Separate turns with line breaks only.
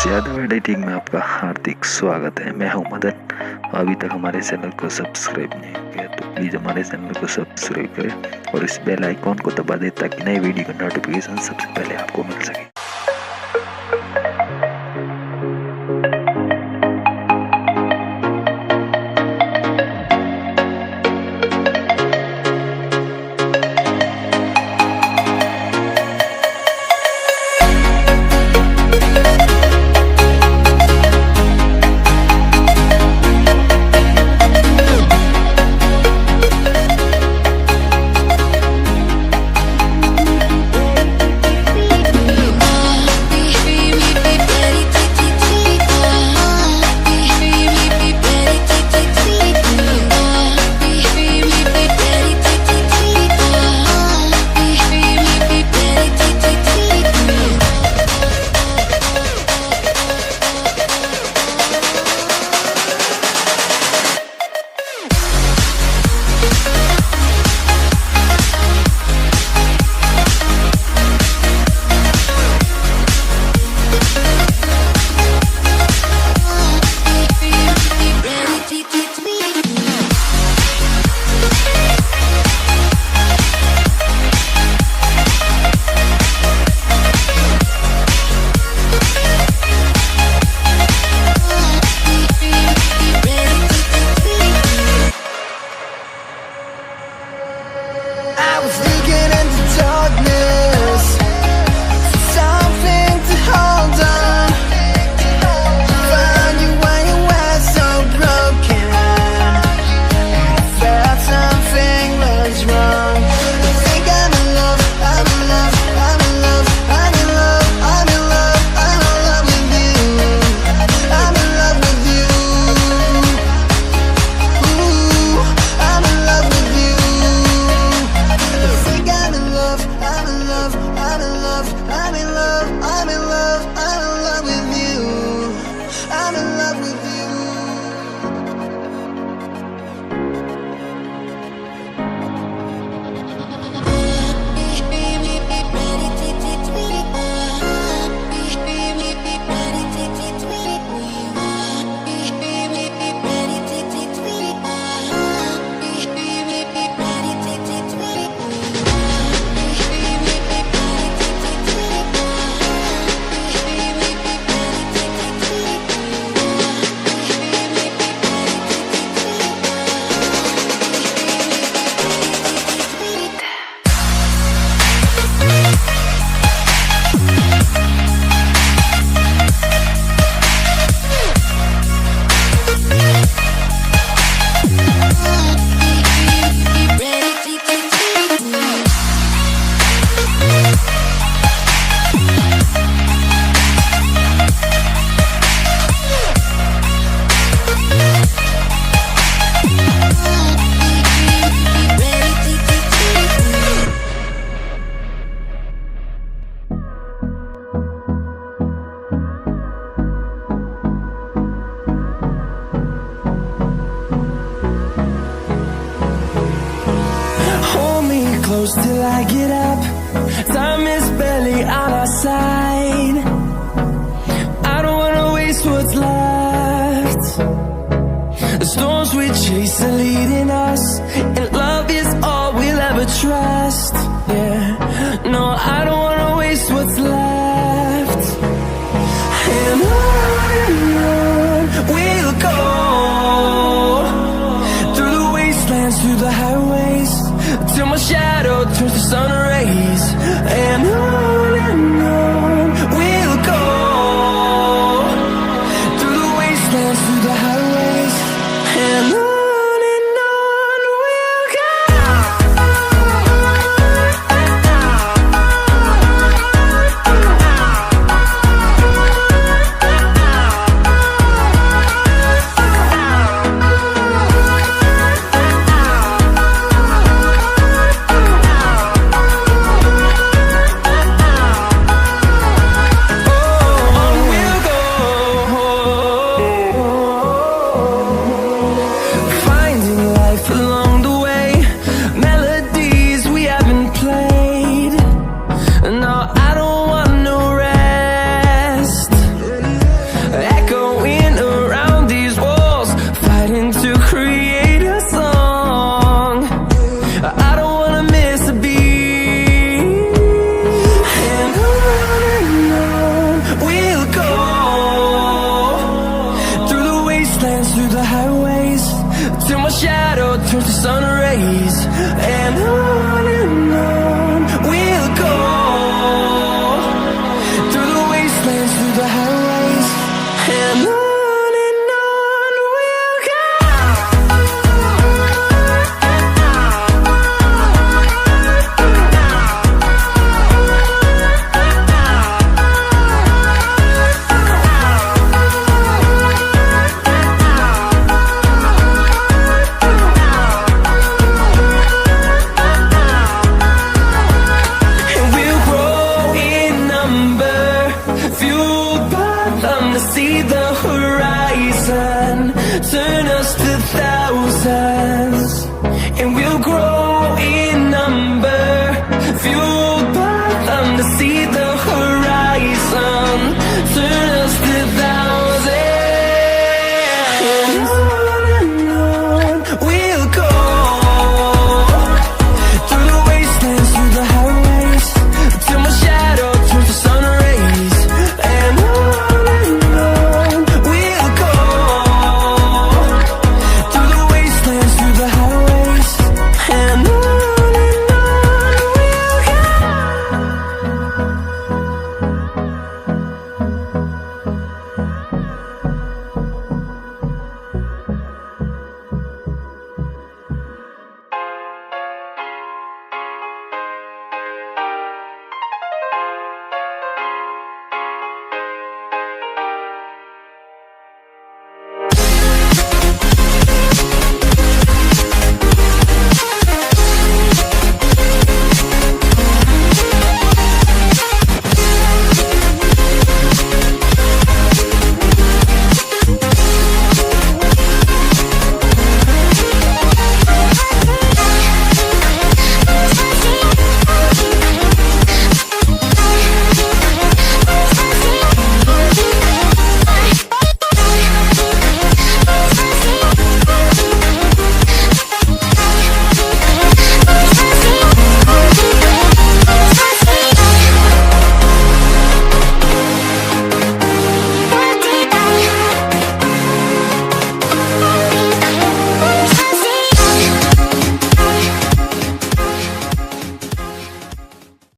Yadav editing में आपका हार्दिक स्वागत है। मैं हूं मदन। अभी तक हमारे चैनल को सब्सक्राइब नहीं किया तो प्लीज़ हमारे चैनल को सब्सक्राइब करें और इस बेल आइकॉन को दबा दें ताकि नई वीडियो का नोटिफिकेशन सबसे पहले आपको मिल सके।
Close till I get up. Time is barely on our side. I don't wanna waste what's left. The storms we chase are leading us, and love is all we'll ever trust. Yeah, no, I don't wanna waste what's left. And on we'll go, through the wastelands, through the highways, till my shadow turns to sun rays. And on